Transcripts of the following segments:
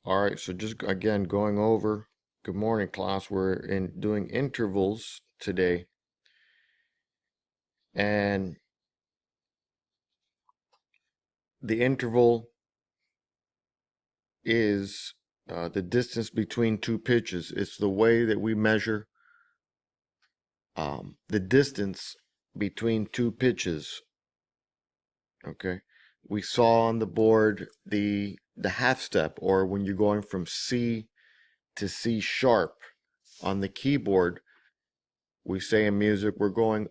All right, so just again going over, good morning class. We're doing intervals today. And the interval is the distance between two pitches. It's the way that we measure the distance between two pitches. Okay. We saw on the board the half step, or when you're going from C to C sharp on the keyboard, we say in music we're going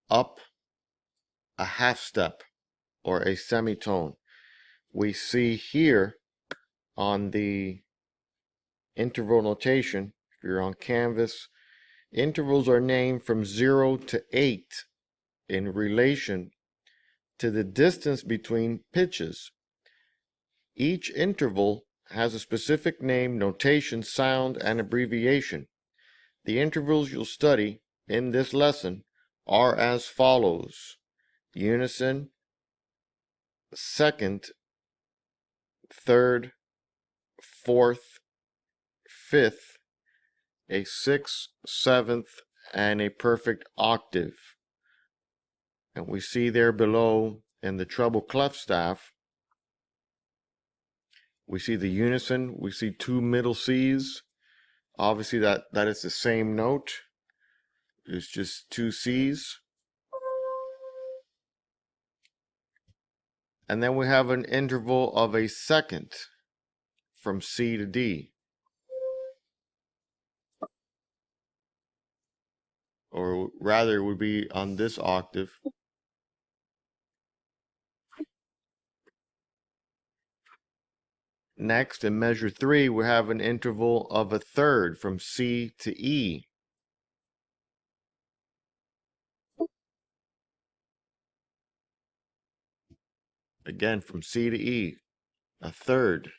up a half step or a semitone. We see here on the interval notation, if you're on Canvas, intervals are named from 0 to 8 in relation to the distance between pitches. Each interval has a specific name, notation, sound, and abbreviation. The intervals you'll study in this lesson are as follows: unison, second, third, fourth, fifth, a sixth, seventh, and a perfect octave. And we see there below in the treble clef staff, we see the unison, we see two middle C's. Obviously that is the same note. It's just two C's. And then we have an interval of a second from C to D. Or rather, it would be on this octave. Next, in measure 3, we have an interval of a third from C to E. Again, from C to E, a third.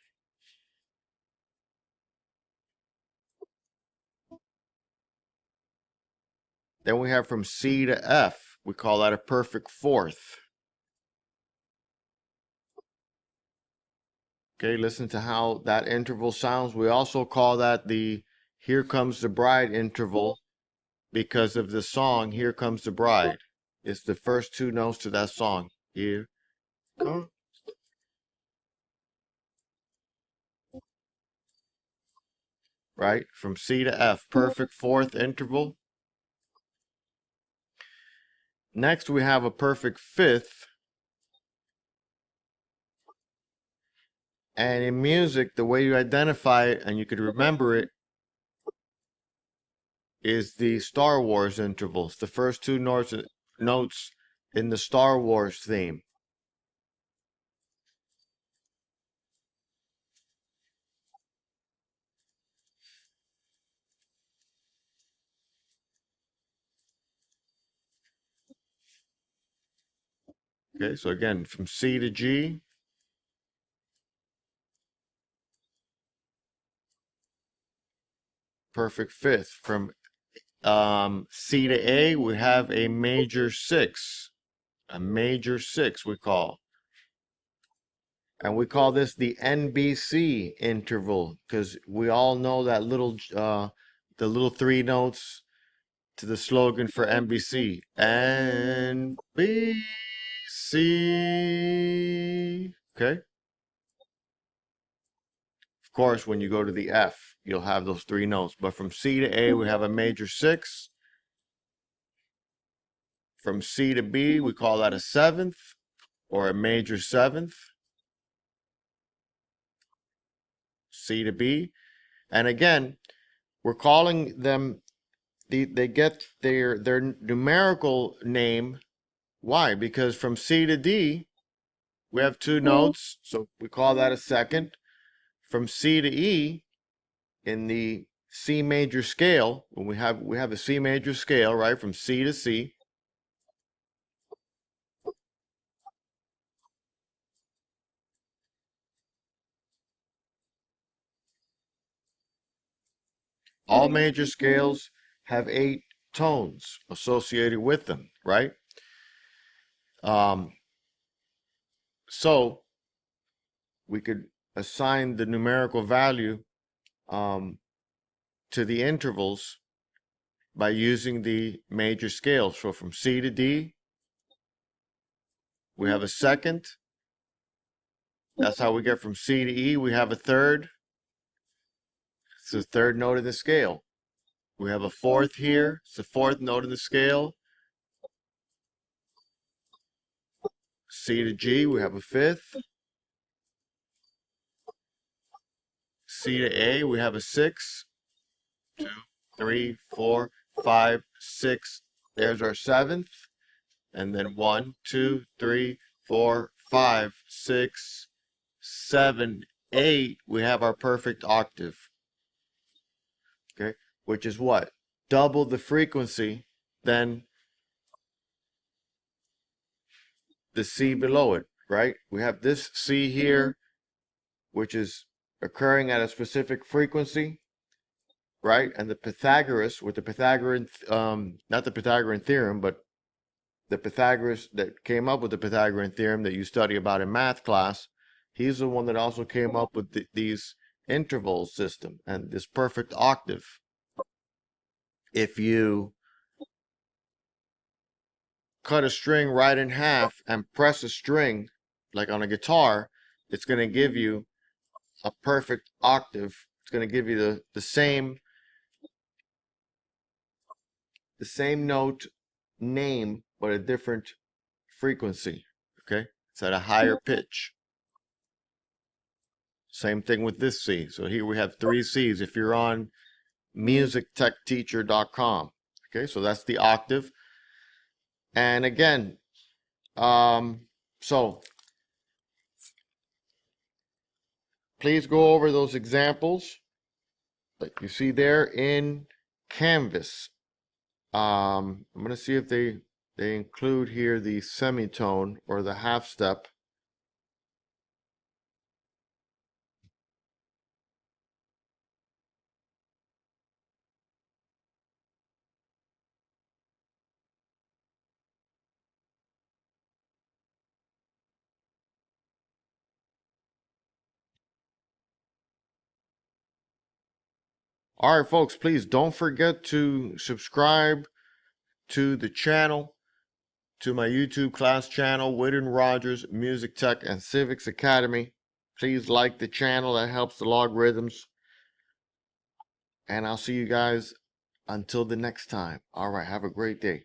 Then we have from C to F. We call that a perfect fourth. Okay, listen to how that interval sounds. We also call that the Here Comes the Bride interval because of the song Here Comes the Bride. It's the first two notes to that song. Here comes. Right? From C to F, perfect fourth interval. Next, we have a perfect fifth. And in music, the way you identify it and you could remember it is the Star Wars intervals, the first two notes in the Star Wars theme. Okay, so again, from C to G. Perfect fifth. From C to A, we have a major six. A major six, we call. And we call this the NBC interval because we all know that the little three notes to the slogan for NBC. NBC. Okay. Of course, when you go to the F, you'll have those three notes. But from C to A, we have a major six. From C to B, we call that a seventh or a major seventh. C to B. And again, we're calling them, they get their numerical name. Why? Because from C to D, we have two notes, so we call that a second. From C to E, in the C major scale, when we have a C major scale, right, from C to C. All major scales have 8 tones associated with them, right? So we could assign the numerical value to the intervals by using the major scales. So from C to D, we have a second. That's how we get from C to E. We have a third. It's the third note of the scale. We have a fourth here. It's the fourth note of the scale. C to G, we have a fifth. C to A, we have a sixth. 2, 3, 4, 5, 6. There's our seventh. And then 1, 2, 3, 4, 5, 6, 7, 8. We have our perfect octave. Okay, which is what? Double the frequency than the C below it, right? We have this C here, which is occurring at a specific frequency, right? And the Pythagoras, with the Pythagorean, not the Pythagorean theorem, but the Pythagoras that came up with the Pythagorean theorem that you study about in math class, he's the one that also came up with these interval system and this perfect octave. If you cut a string right in half and press a string like on a guitar, it's going to give you a perfect octave. It's going to give you the same note name but a different frequency. Okay, it's at a higher pitch. Same thing with this C. So here we have 3 C's if you're on musictechteacher.com. Okay, so that's the octave. And again, so please go over those examples that you see there in Canvas. I'm going to see if they include here the semitone or the half step. All right, folks, please don't forget to subscribe to the channel, to my YouTube class channel, Whitten Rogers Music Tech and Civics Academy. Please like the channel, that helps the logarithms. And I'll see you guys until the next time. All right, have a great day.